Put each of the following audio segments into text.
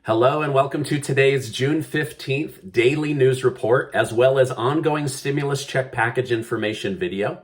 Hello and welcome to today's June 15th daily news report, as well as ongoing stimulus check package information video.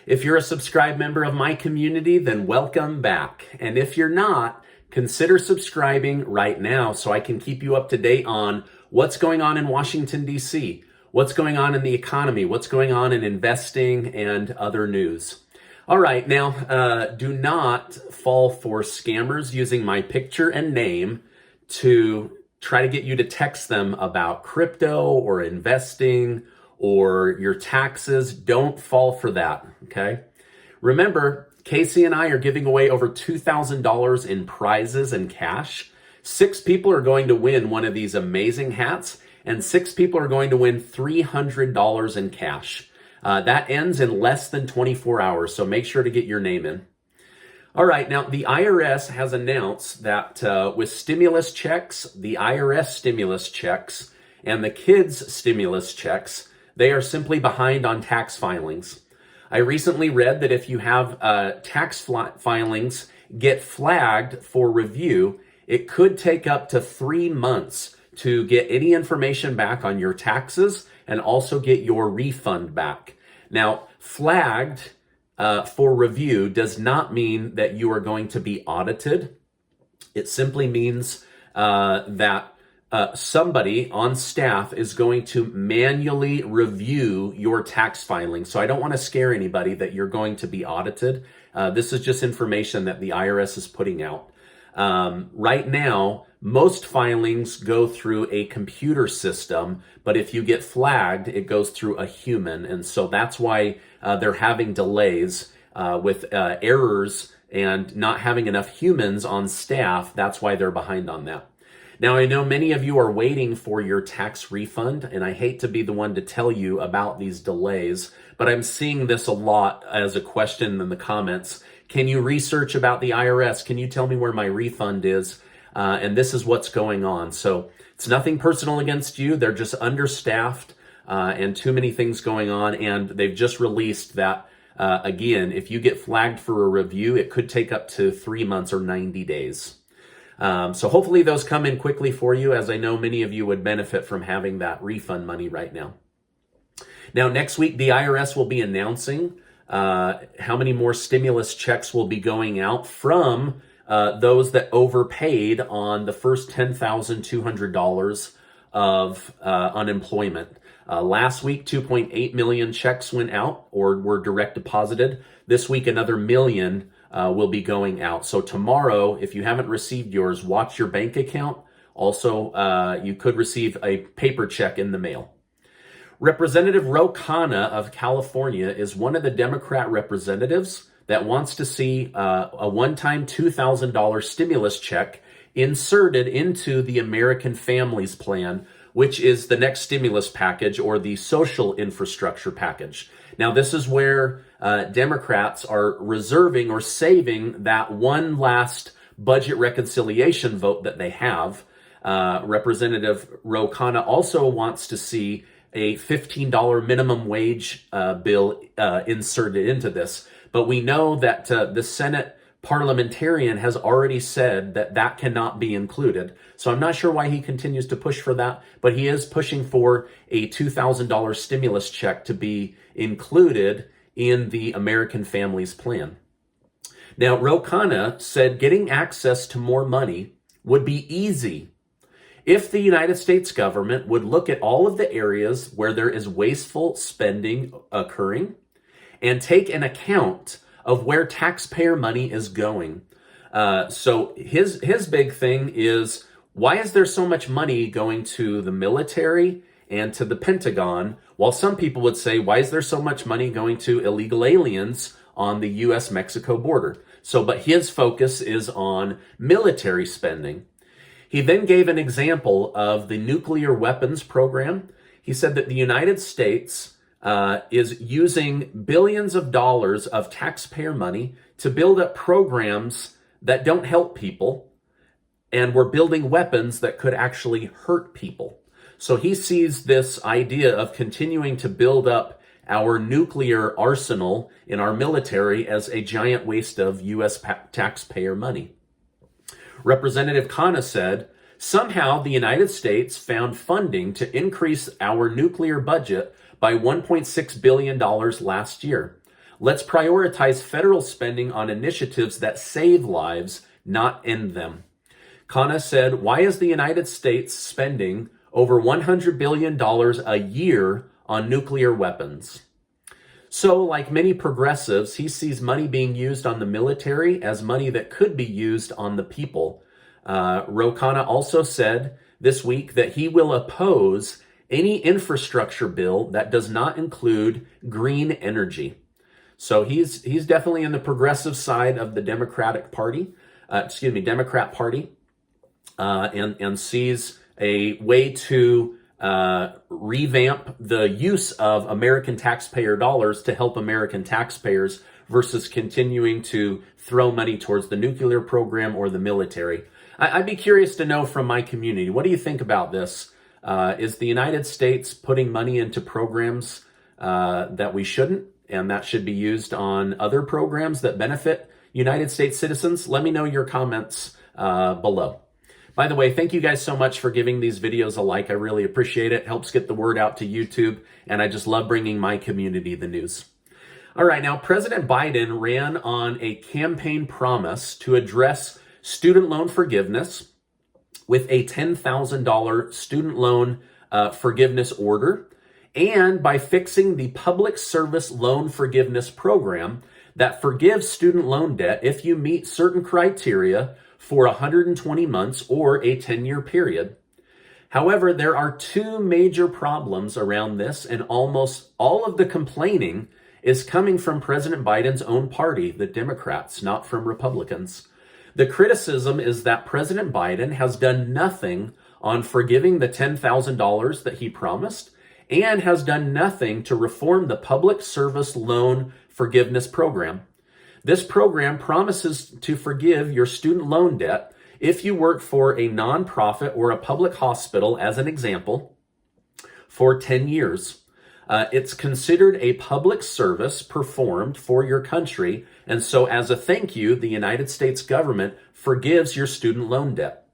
If you're a subscribed member of my community, then welcome back. And if you're not, consider subscribing right now so I can keep you up to date on what's going on in Washington, D.C., what's going on in the economy, what's going on in investing, and other news. All right, now, do not fall for scammers using my picture and name to try to get you to text them about crypto or investing or your taxes. Don't fall for that, okay? Remember, Casey and I are giving away over $2,000 in prizes and cash. 6 people are going to win one of these amazing hats, and 6 people are going to win $300 in cash. That ends in less than 24 hours, so make sure to get your name in. All right, now the IRS has announced that with stimulus checks, the IRS stimulus checks, and the kids' stimulus checks, they are simply behind on tax filings. I recently read that if you have tax filings get flagged for review, it could take up to 3 months to get any information back on your taxes and also get your refund back. Now, flagged for review does not mean that you are going to be audited. It simply means that somebody on staff is going to manually review your tax filing. So I don't want to scare anybody that you're going to be audited. This is just information that the IRS is putting out. Right now, most filings go through a computer system, but if you get flagged, it goes through a human. And so that's why they're having delays with errors and not having enough humans on staff. That's why they're behind on that. Now, I know many of you are waiting for your tax refund, and I hate to be the one to tell you about these delays, but I'm seeing this a lot as a question in the comments. Can you research about the IRS? Can you tell me where my refund is? And this is what's going on. So it's nothing personal against you. They're just understaffed and too many things going on. And they've just released that, again, if you get flagged for a review, it could take up to 3 months or 90 days. So hopefully those come in quickly for you, as I know many of you would benefit from having that refund money right now. Now, next week, the IRS will be announcing how many more stimulus checks will be going out from those that overpaid on the first $10,200 of unemployment. Last week, 2.8 million checks went out or were direct deposited. This week, another million will be going out. So tomorrow, if you haven't received yours, watch your bank account. Also, you could receive a paper check in the mail. Representative Khanna of California is one of the Democrat representatives that wants to see a one-time $2,000 stimulus check inserted into the American Families Plan, which is the next stimulus package or the social infrastructure package. Now, this is where Democrats are reserving or saving that one last budget reconciliation vote that they have. Representative Khanna also wants to see a $15 minimum wage bill inserted into this. But we know that the Senate parliamentarian has already said that that cannot be included. So I'm not sure why he continues to push for that, but he is pushing for a $2,000 stimulus check to be included in the American Families Plan. Now, Khanna said getting access to more money would be easy if the United States government would look at all of the areas where there is wasteful spending occurring and take an account of where taxpayer money is going. So his big thing is, why is there so much money going to the military and to the Pentagon, while some people would say, why is there so much money going to illegal aliens on the U.S.-Mexico border? So, but his focus is on military spending. He then gave an example of the nuclear weapons program. He said that the United States is using billions of dollars of taxpayer money to build up programs that don't help people, and we're building weapons that could actually hurt people. So he sees this idea of continuing to build up our nuclear arsenal in our military as a giant waste of U.S. taxpayer money. Representative Khanna said, Somehow, the United States found funding to increase our nuclear budget by $1.6 billion last year. Let's prioritize federal spending on initiatives that save lives, not end them. Khanna said, why is the United States spending over $100 billion a year on nuclear weapons? So, like many progressives, he sees money being used on the military as money that could be used on the people. Ro Khanna also said this week that he will oppose any infrastructure bill that does not include green energy. So he's definitely in the progressive side of the Democrat Party, and sees a way to revamp the use of American taxpayer dollars to help American taxpayers versus continuing to throw money towards the nuclear program or the military. I'd be curious to know from my community, what do you think about this? Is the United States putting money into programs that we shouldn't, and that should be used on other programs that benefit United States citizens? Let me know your comments below. By the way, thank you guys so much for giving these videos a like. I really appreciate it. Helps get the word out to YouTube, and I just love bringing my community the news. All right, now President Biden ran on a campaign promise to address student loan forgiveness with a $10,000 student loan forgiveness order, and by fixing the public service loan forgiveness program that forgives student loan debt if you meet certain criteria for 120 months or a 10-year period. However, there are two major problems around this, and almost all of the complaining is coming from President Biden's own party, the Democrats, not from Republicans. The criticism is that President Biden has done nothing on forgiving the $10,000 that he promised, and has done nothing to reform the public service loan forgiveness program. This program promises to forgive your student loan debt if you work for a nonprofit or a public hospital, as an example, for 10 years. It's considered a public service performed for your country, and so as a thank you, the United States government forgives your student loan debt.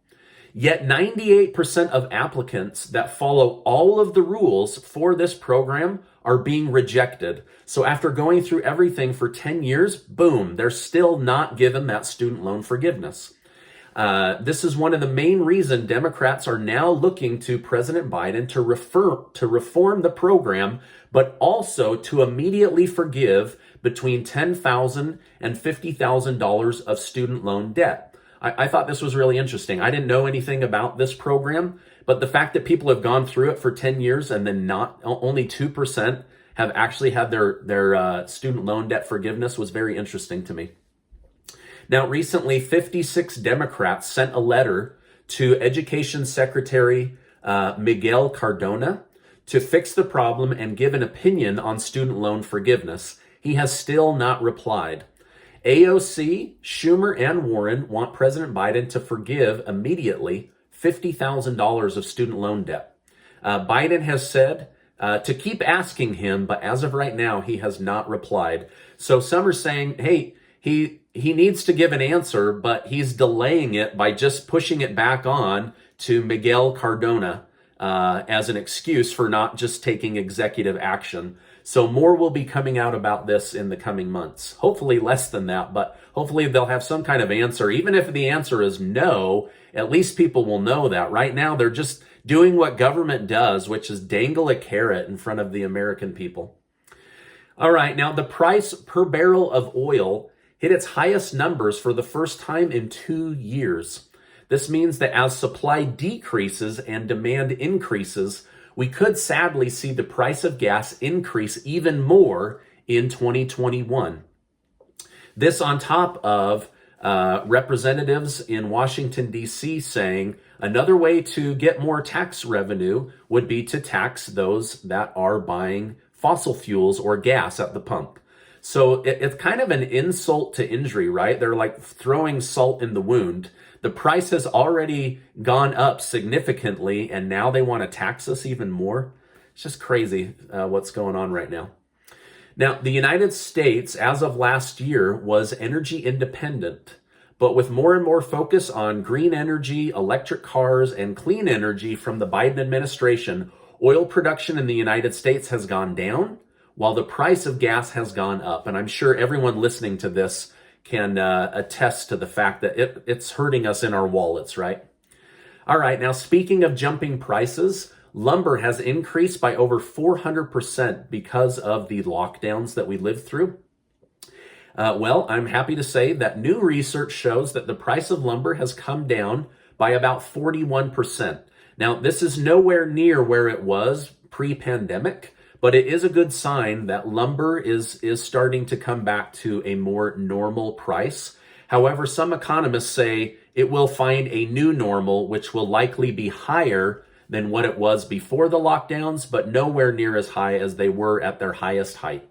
Yet 98% of applicants that follow all of the rules for this program are being rejected. So after going through everything for 10 years, boom, they're still not given that student loan forgiveness. This is one of the main reasons Democrats are now looking to President Biden to reform the program, but also to immediately forgive between $10,000 and $50,000 of student loan debt. I thought this was really interesting. I didn't know anything about this program, but the fact that people have gone through it for 10 years and then only 2% have actually had their student loan debt forgiveness was very interesting to me. Now, recently, 56 Democrats sent a letter to Education Secretary Miguel Cardona to fix the problem and give an opinion on student loan forgiveness. He has still not replied. AOC, Schumer, and Warren want President Biden to forgive immediately $50,000 of student loan debt. Biden has said to keep asking him, but as of right now, he has not replied. So some are saying, hey, he needs to give an answer, but he's delaying it by just pushing it back on to Miguel Cardona as an excuse for not just taking executive action. So more will be coming out about this in the coming months. Hopefully less than that, but hopefully they'll have some kind of answer. Even if the answer is no, at least people will know that. Right now, they're just doing what government does, which is dangle a carrot in front of the American people. All right, now the price per barrel of oil hit its highest numbers for the first time in 2 years. This means that as supply decreases and demand increases, we could sadly see the price of gas increase even more in 2021. This on top of representatives in Washington, D.C. saying another way to get more tax revenue would be to tax those that are buying fossil fuels or gas at the pump. So it's kind of an insult to injury, right? They're like throwing salt in the wound. The price has already gone up significantly, and now they want to tax us even more. It's just crazy what's going on right now. Now, the United States, as of last year, was energy independent, But with more and more focus on green energy, electric cars, and clean energy from the Biden administration, oil production in the United States has gone down while the price of gas has gone up. And I'm sure everyone listening to this can attest to the fact that it's hurting us in our wallets, right? All right, now speaking of jumping prices, lumber has increased by over 400% because of the lockdowns that we lived through. Well, I'm happy to say that new research shows that the price of lumber has come down by about 41%. Now, this is nowhere near where it was pre-pandemic, but it is a good sign that lumber is starting to come back to a more normal price. However, some economists say it will find a new normal, which will likely be higher than what it was before the lockdowns, but nowhere near as high as they were at their highest height.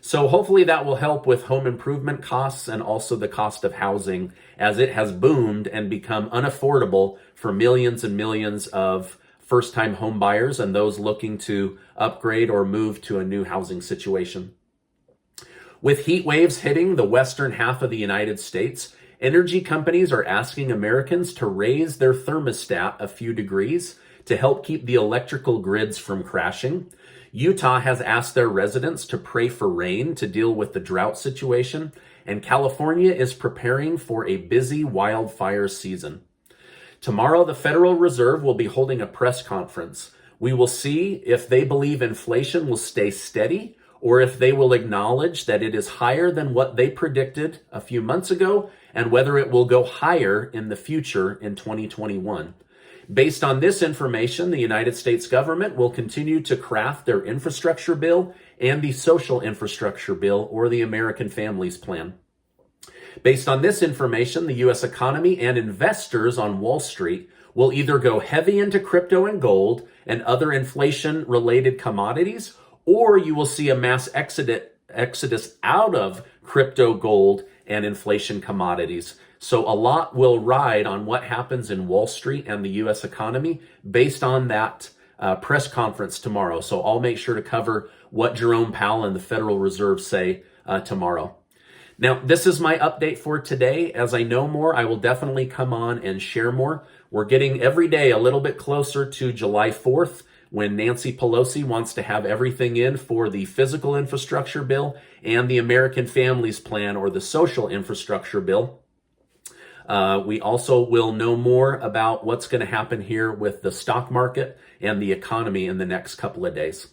So hopefully that will help with home improvement costs and also the cost of housing, as it has boomed and become unaffordable for millions and millions of first-time home buyers and those looking to upgrade or move to a new housing situation. With heat waves hitting the western half of the United States, energy companies are asking Americans to raise their thermostat a few degrees to help keep the electrical grids from crashing. Utah has asked their residents to pray for rain to deal with the drought situation, and California is preparing for a busy wildfire season. Tomorrow, the Federal Reserve will be holding a press conference. We will see if they believe inflation will stay steady or if they will acknowledge that it is higher than what they predicted a few months ago and whether it will go higher in the future in 2021. Based on this information, the United States government will continue to craft their infrastructure bill and the social infrastructure bill, or the American Families Plan. Based on this information, the U.S. economy and investors on Wall Street will either go heavy into crypto and gold and other inflation-related commodities, or you will see a mass exodus out of crypto, gold, and inflation commodities. So a lot will ride on what happens in Wall Street and the U.S. economy based on that press conference tomorrow. So I'll make sure to cover what Jerome Powell and the Federal Reserve say tomorrow. Now, this is my update for today. As I know more, I will definitely come on and share more. We're getting every day a little bit closer to July 4th, when Nancy Pelosi wants to have everything in for the physical infrastructure bill and the American Families Plan, or the social infrastructure bill. We also will know more about what's going to happen here with the stock market and the economy in the next couple of days.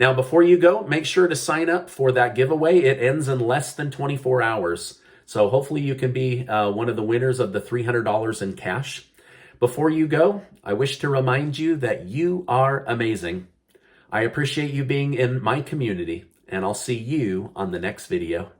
Now, before you go, make sure to sign up for that giveaway. It ends in less than 24 hours. So hopefully you can be one of the winners of the $300 in cash. Before you go, I wish to remind you that you are amazing. I appreciate you being in my community, and I'll see you on the next video.